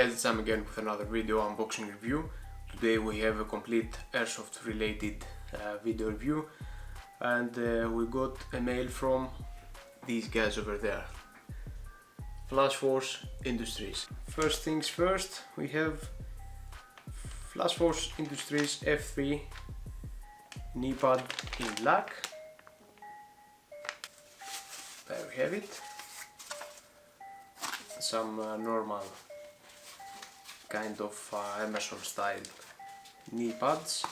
guys, it's Sam again with another video unboxing review. Today we have a complete airsoft related video review, and we got a mail from these guys over there, Flash Force Industries. First things first, we have Flash Force Industries F3 knee pad in black. There we have it. Some normal kind of Emerson style knee pads.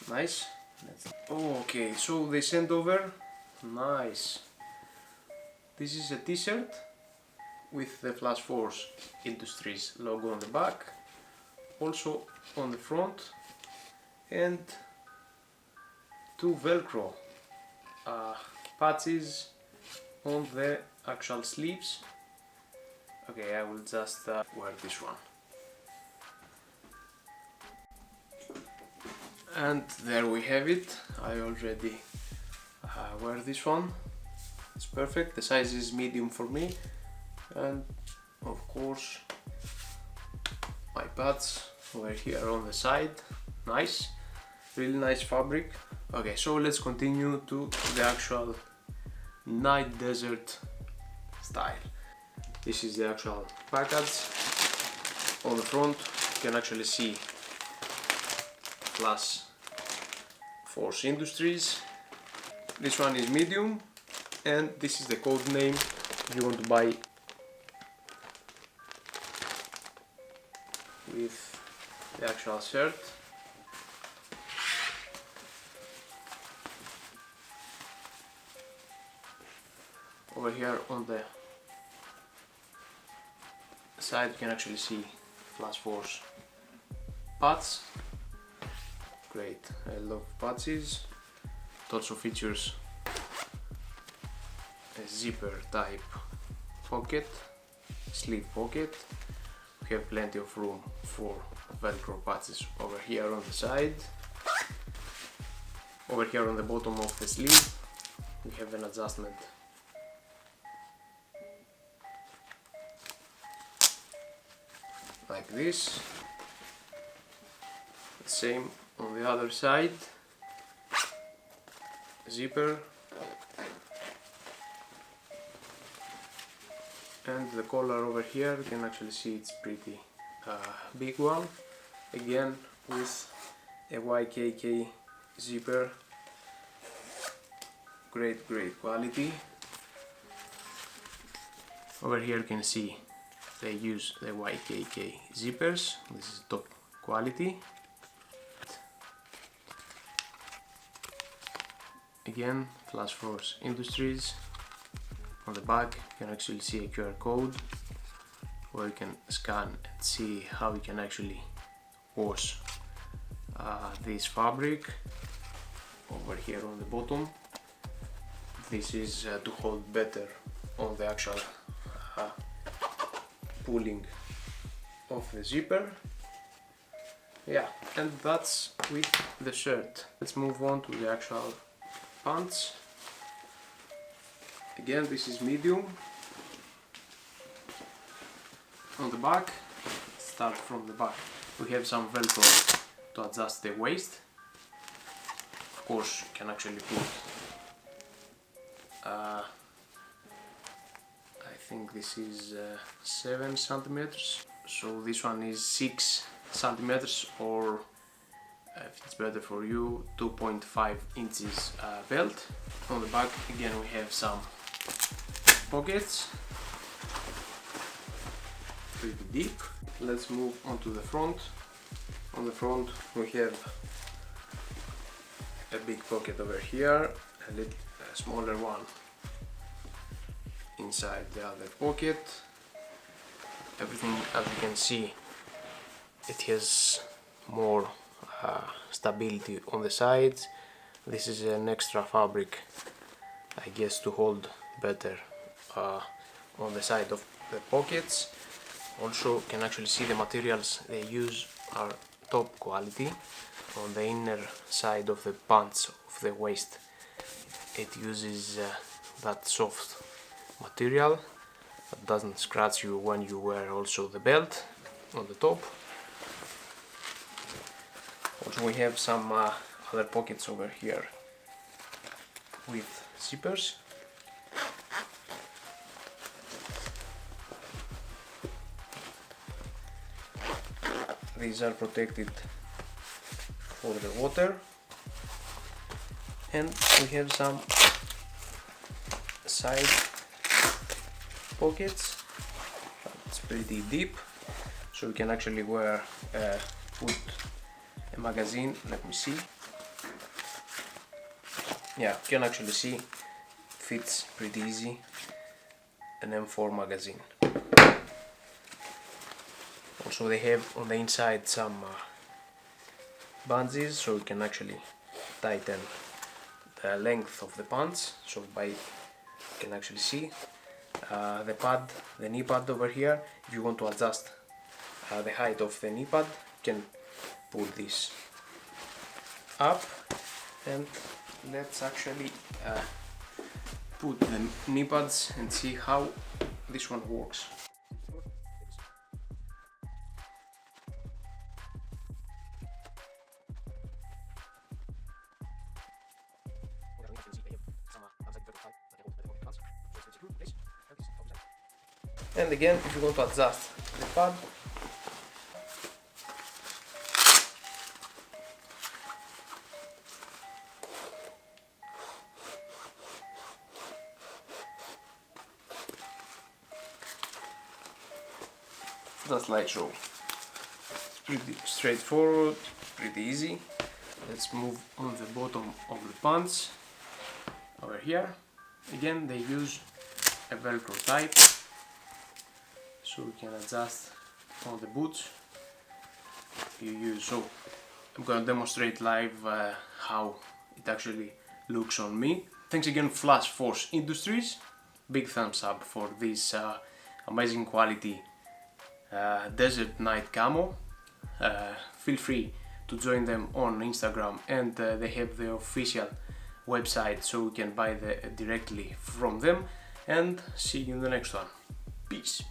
Nice. Okay, so they sent over, nice, this is a t-shirt with the Flash Force Industries logo on the back, also on the front, and two velcro patches on the actual sleeves. Okay, I will just wear this one. And there we have it. I already wear this one. It's perfect. The size is medium for me. And of course my pads over here on the side. Nice. Really nice fabric. Okay, so let's continue to the actual night desert style. This is the actual package. On the front you can actually see Flash Force Industries. This one is medium, and this is the code name if you want to buy with the actual shirt. Over here on the side you can actually see Flash Force pads. Great, I love patches. It also features a zipper type pocket, sleeve pocket. We have plenty of room for velcro patches over here on the side. Over here on the bottom of the sleeve we have an adjustment like this. The same on the other side, zipper, and the collar over here you can actually see it's pretty big one, again with a YKK zipper. Great quality. Over here you can see they use the YKK zippers. This is top quality. Again, Flash Force Industries. On the back you can actually see a QR code where you can scan and see how you can actually wash this fabric. Over here on the bottom, this is to hold better on the actual pulling of the zipper. Yeah, and that's with the shirt. Let's move on to the actual pants. Again, this is medium. On the back, start from the back, we have some velcro to adjust the waist. Of course you can actually put I think this is 7 centimeters, so this one is 6 centimeters, or if it's better for you, 2.5 inches belt. On the back again we have some pockets, pretty deep. Let's move on to the front. On the front we have a big pocket over here, a smaller one inside the other pocket. Everything, as you can see, it has more stability on the sides. This is an extra fabric, I guess, to hold better on the side of the pockets. Also you can actually see the materials they use are top quality. On the inner side of the pants of the waist it uses that soft material that doesn't scratch you when you wear also the belt. on the top. Also we have some other pockets over here with zippers. These are protected for the water, and we have some side pockets. It's pretty deep, so we can actually put a magazine. Let me see. Yeah, you can actually see fits pretty easy an M4 magazine. Also they have on the inside some bungees, so you can actually tighten the length of the pants. So you can actually see the pad, the knee pad over here. If you want to adjust the height of the knee pad, you can pull this up, and let's actually put the knee pads and see how this one works. And again, if you want to adjust the pad, just like so. It's pretty straightforward, pretty easy. Let's move on the bottom of the pants over here. Again, they use a velcro type, so we can adjust on the boots you use. So I'm going to demonstrate live how it actually looks on me. Thanks again Flash Force Industries, big thumbs up for this amazing quality desert night camo. Feel free to join them on Instagram, and they have the official website, so you can buy directly from them. And see you in the next one. Peace.